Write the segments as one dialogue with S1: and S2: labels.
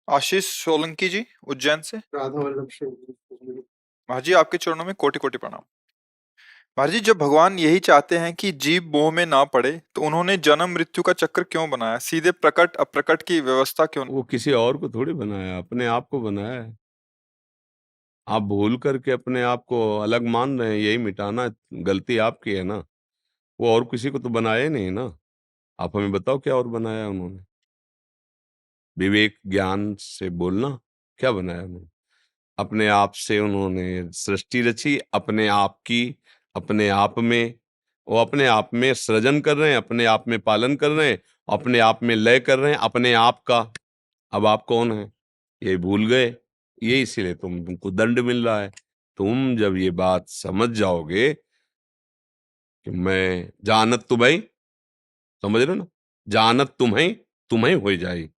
S1: आशीष सोलंकी जी, उज्जैन से।
S2: राधा वल्लभ
S1: महाराज जी, आपके चरणों में कोटि कोटि प्रणाम। महाराज जी, जब भगवान यही चाहते हैं कि जीव मोह में ना पड़े, तो उन्होंने जन्म मृत्यु का चक्र क्यों बनाया? सीधे प्रकट अप्रकट की व्यवस्था क्यों
S3: वो किसी और को थोड़ी बनाया, अपने आप को बनाया है। आप भूल करके अपने आप को अलग मान रहे हैं, यही मिटाना गलती आपकी है ना। वो और किसी को तो बनाया ही नहीं ना। आप हमें बताओ क्या और बनाया है उन्होंने? विवेक ज्ञान से बोलना, क्या बनाया उन्होंने? अपने आप से उन्होंने सृष्टि रची, अपने आप की, अपने आप में। वो अपने आप में सृजन कर रहे हैं, अपने आप में पालन कर रहे हैं, अपने आप में लय कर रहे हैं अपने आप का। अब आप कौन है ये भूल गए, ये इसीलिए तुमको दंड मिल रहा है। तुम जब ये बात समझ जाओगे कि मैं जानत तुम्हें, समझ रहे हो ना, जानत तुम्हें हो जाए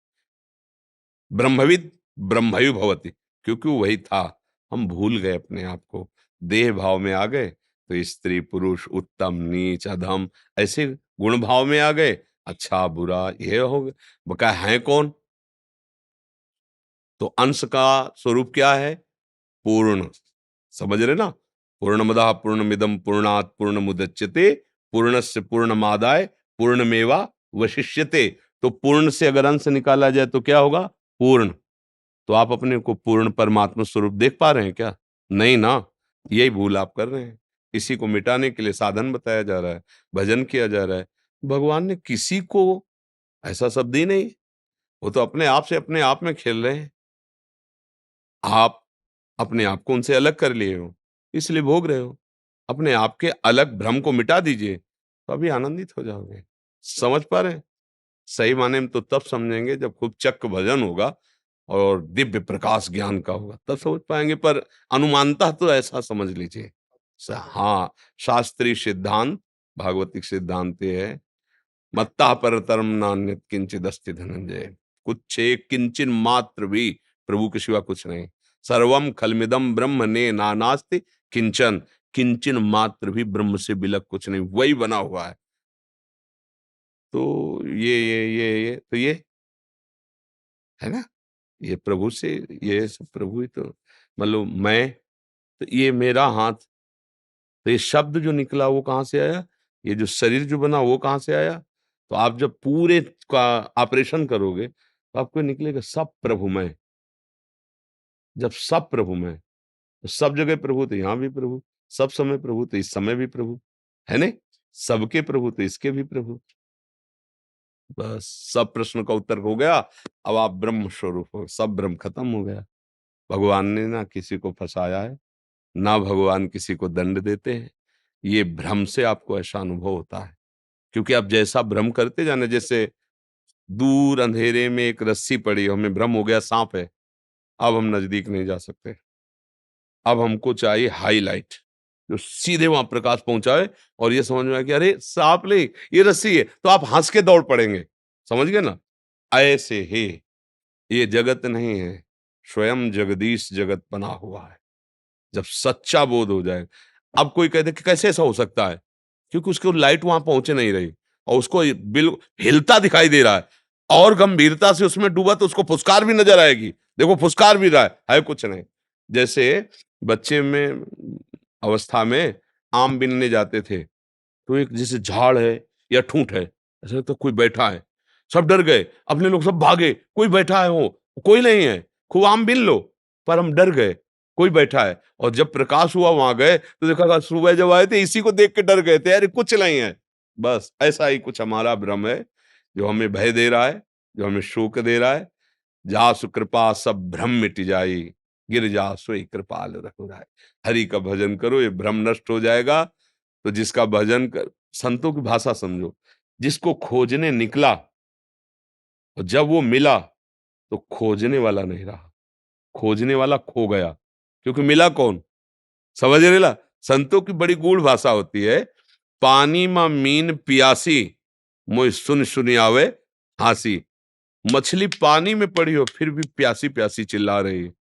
S3: ब्रह्मविद ब्रह्मयु भवति, क्योंकि वही था। हम भूल गए अपने आप को, देह भाव में आ गए, तो स्त्री पुरुष उत्तम नीच अधम ऐसे गुण भाव में आ गए। अच्छा बुरा ये हो गए, बका है कौन? तो अंश का स्वरूप क्या है? पूर्ण। समझ रहे ना? पूर्णमदः पूर्णमिदं पूर्णात् पूर्णमुदच्यते पूर्णस्य पूर्णमादाय पूर्णमेवा वशिष्यते। तो पूर्ण से अगर अंश निकाला जाए तो क्या होगा? पूर्ण। तो आप अपने को पूर्ण परमात्मा स्वरूप देख पा रहे हैं क्या? नहीं ना। यही भूल आप कर रहे हैं। इसी को मिटाने के लिए साधन बताया जा रहा है, भजन किया जा रहा है। भगवान ने किसी को ऐसा शब्द ही नहीं। वो तो अपने आप से अपने आप में खेल रहे हैं। आप अपने आप को उनसे अलग कर लिए हो, इसलिए भोग रहे हो। अपने आप के अलग भ्रम को मिटा दीजिए, तो अभी आनंदित हो जाओगे। समझ पा रहे हैं? सही माने में तो तब समझेंगे जब खूब चक्क भजन होगा और दिव्य प्रकाश ज्ञान का होगा, तब समझ पाएंगे। पर अनुमानता तो ऐसा समझ लीजिए। हाँ, शास्त्रीय सिद्धांत भागवतिक सिद्धांत ये है, मत्ता परतरम नान्यत किंचित अस्ति धनंजय। कुछ एक किंचन मात्र भी प्रभु के सिवा कुछ नहीं। सर्वम खलमिदम ब्रह्म ने नानास्ति किंचन, किंचन मात्र भी ब्रह्म से बिलक कुछ नहीं, वही बना हुआ है। तो ये तो ये है ना, ये प्रभु से, ये सब प्रभु ही तो। मतलब मैं, तो ये मेरा हाथ, तो ये शब्द जो निकला वो कहाँ से आया? ये जो शरीर जो बना वो कहाँ से आया? तो आप जब पूरे का ऑपरेशन करोगे तो आपको निकलेगा सब प्रभु में। जब सब प्रभु में, तो सब जगह प्रभु तो यहाँ भी प्रभु, सब समय प्रभु तो इस समय भी प्रभु, है नहीं? सबके प्रभु तो इसके भी प्रभु। बस सब प्रश्न का उत्तर हो गया। अब आप ब्रह्म स्वरूप हो, सब भ्रम खत्म हो गया। भगवान ने ना किसी को फंसाया है, ना भगवान किसी को दंड देते हैं। ये भ्रम से आपको ऐसा अनुभव होता है, क्योंकि आप जैसा भ्रम करते जाने, जैसे दूर अंधेरे में एक रस्सी पड़ी, हमें भ्रम हो गया सांप है, अब हम नजदीक नहीं जा सकते। अब हमको चाहिए हाईलाइट जो सीधे वहां प्रकाश पहुंचाए और ये समझ में आए कि अरे सांप नहीं, ये रस्सी है, तो आप हंस के दौड़ पड़ेंगे। समझ गए ना? ऐसे ही ये जगत नहीं है, स्वयं जगदीश जगत बना हुआ है। जब सच्चा बोध हो जाए, अब कोई कहते कि कैसे ऐसा हो सकता है? क्योंकि उसको लाइट वहां पहुंचे नहीं रही और उसको बिल हिलता दिखाई दे रहा है, और गंभीरता से उसमें डूबा तो उसको फुसकार भी नजर आएगी। देखो फुसकार भी रहा है कुछ नहीं। जैसे बच्चे में अवस्था में आम बीनने जाते थे, तो एक जैसे झाड़ है या ठूंठ है, ऐसा तो कोई बैठा है, सब डर गए, अपने लोग सब भागे, कोई बैठा है वो, कोई नहीं है, खूब आम बीन लो। पर हम डर गए, कोई बैठा है। और जब प्रकाश हुआ वहां गए तो देखा सुबह जब आए थे इसी को देख के डर गए थे, अरे कुछ नहीं है। बस ऐसा ही कुछ हमारा भ्रम है, जो हमें भय दे रहा है, जो हमें शोक दे रहा है। जासु कृपा सब भ्रम मिट जाई, गिर जा सोई कृपाल रघुराई। हरि का भजन करो, ये भ्रम नष्ट हो जाएगा। तो जिसका भजन कर, संतों की भाषा समझो, जिसको खोजने निकला और जब वो मिला तो खोजने वाला नहीं रहा, खोजने वाला खो गया, क्योंकि मिला कौन? समझ रहे ला? संतों की बड़ी गूढ़ भाषा होती है। पानी में मीन पियासी, मोय सुन सुनी आवे हासी। मछली पानी में पड़ी हो फिर भी प्यासी प्यासी चिल्ला रही है।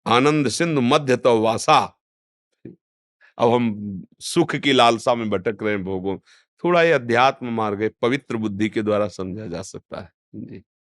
S3: आनंद सिंधु मध्य तो वासा। अब हम सुख की लालसा में भटक रहे हैं भोगों। थोड़ा ये अध्यात्म मार्ग है, पवित्र बुद्धि के द्वारा समझा जा सकता है जी।